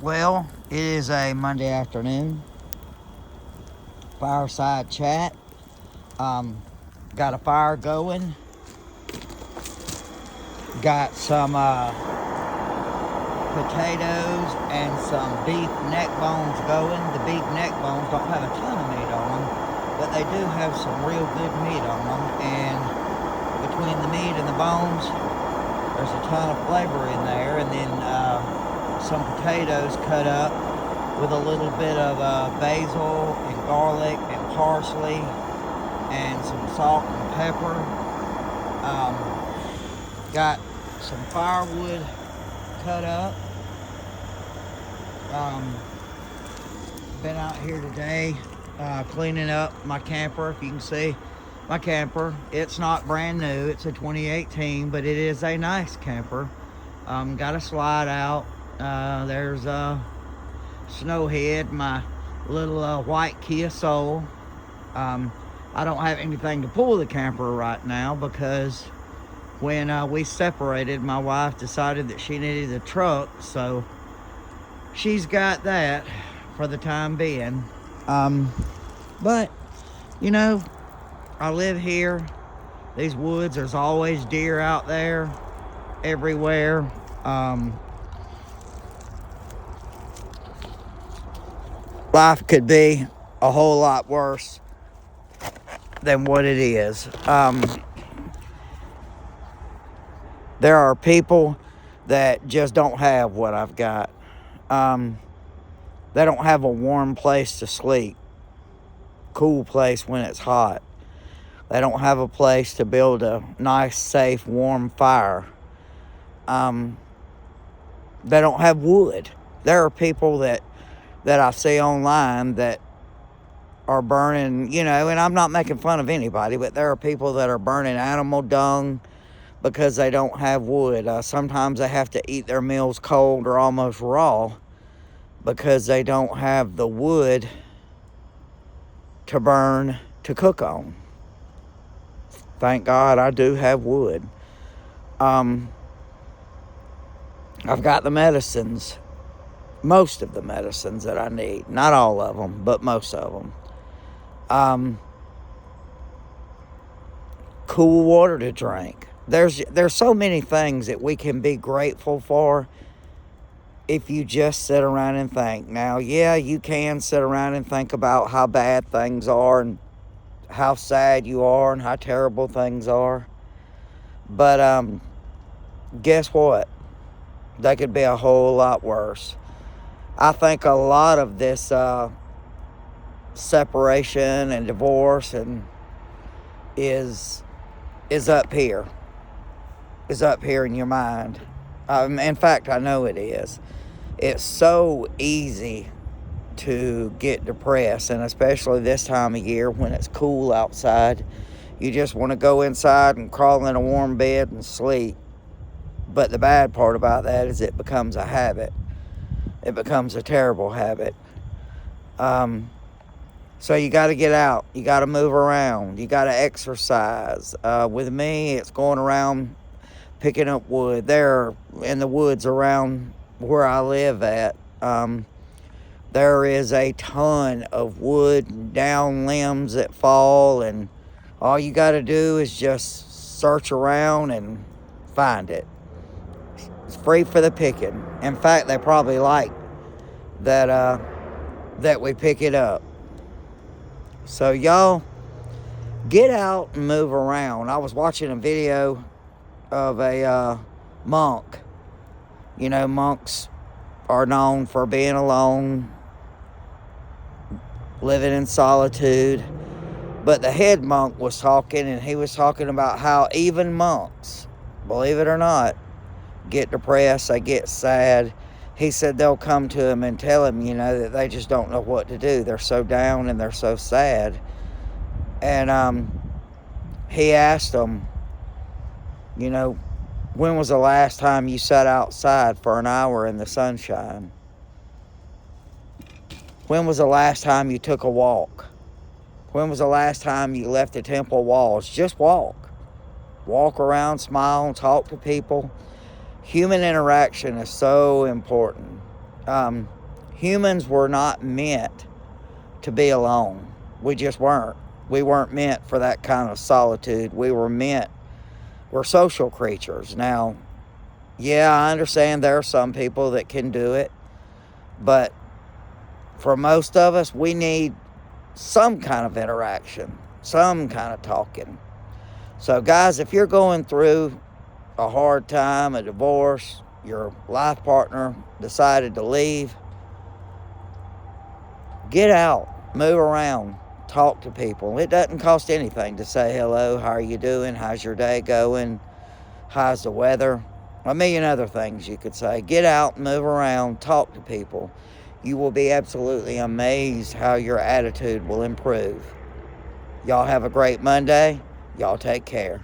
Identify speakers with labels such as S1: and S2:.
S1: Well, it is a Monday afternoon. Fireside chat. Um, got a fire going. Got some potatoes and some beef neck bones going. The beef neck bones don't have a ton of meat on them, but they do have some real good meat on them. And between the meat and the bones, there's a ton of flavor in there. And then some potatoes cut up with a little bit of basil and garlic and parsley and some salt and pepper. Got some firewood cut up. Been out here today cleaning up my camper. If you can see my camper, it's not brand new. It's a 2018, but it is a nice camper. Got a slide out. There's Snowhead, my little white Kia Soul. I don't have anything to pull the camper right now because when we separated, my wife decided that she needed a truck, so she's got that for the time being. But, you know, I live here. These woods, there's always deer out there, everywhere. Life could be a whole lot worse than what it is. There are people that just don't have what I've got. They don't have a warm place to sleep, cool place when it's hot. They don't have a place to build a nice, safe, warm fire. They don't have wood. There are people that I see online that are burning, and I'm not making fun of anybody, but there are people that are burning animal dung because they don't have wood. Sometimes they have to eat their meals cold or almost raw because they don't have the wood to burn, to cook on. Thank God I do have wood. I've got the medicines, most of the medicines that I need. Not all of them, but most of them. Cool water to drink. There's so many things that we can be grateful for if you just sit around and think. Now, yeah, you can sit around and think about how bad things are and how sad you are and how terrible things are. But guess what? They could be a whole lot worse. I think a lot of this separation and divorce and is up here. Is up here in your mind. In fact, I know it is. It's so easy to get depressed, and especially this time of year when it's cool outside. You just want to go inside and crawl in a warm bed and sleep. But the bad part about that is it becomes a habit. It becomes a terrible habit. So you got to get out. You got to move around. You got to exercise. With me, it's going around picking up wood. There in the woods around where I live at, there is a ton of wood and down limbs that fall, and all you got to do is just search around and find it. It's free for the picking. In fact, they probably like that we pick it up. So y'all, get out and move around. I was watching a video of a monk. Monks are known for being alone, living in solitude. But the head monk was talking, and he was talking about how even monks, believe it or not, get depressed, they get sad. He said they'll come to him and tell him, that they just don't know what to do. They're so down and they're so sad. And he asked them, when was the last time you sat outside for an hour in the sunshine? When was the last time you took a walk? When was the last time you left the temple walls? Just walk. Walk around, smile, talk to people. Human interaction is so important. Humans were not meant to be alone. We just weren't. We weren't meant for that kind of solitude. We're social creatures. Now, yeah, I understand there are some people that can do it, but for most of us, we need some kind of interaction, some kind of talking. So, guys, if you're going through a hard time, a divorce, your life partner decided to leave, get out, move around, talk to people. It doesn't cost anything to say hello, how are you doing, how's your day going, how's the weather, a million other things you could say. Get out, move around, talk to people. You will be absolutely amazed how your attitude will improve. Y'all have a great Monday. Y'all take care.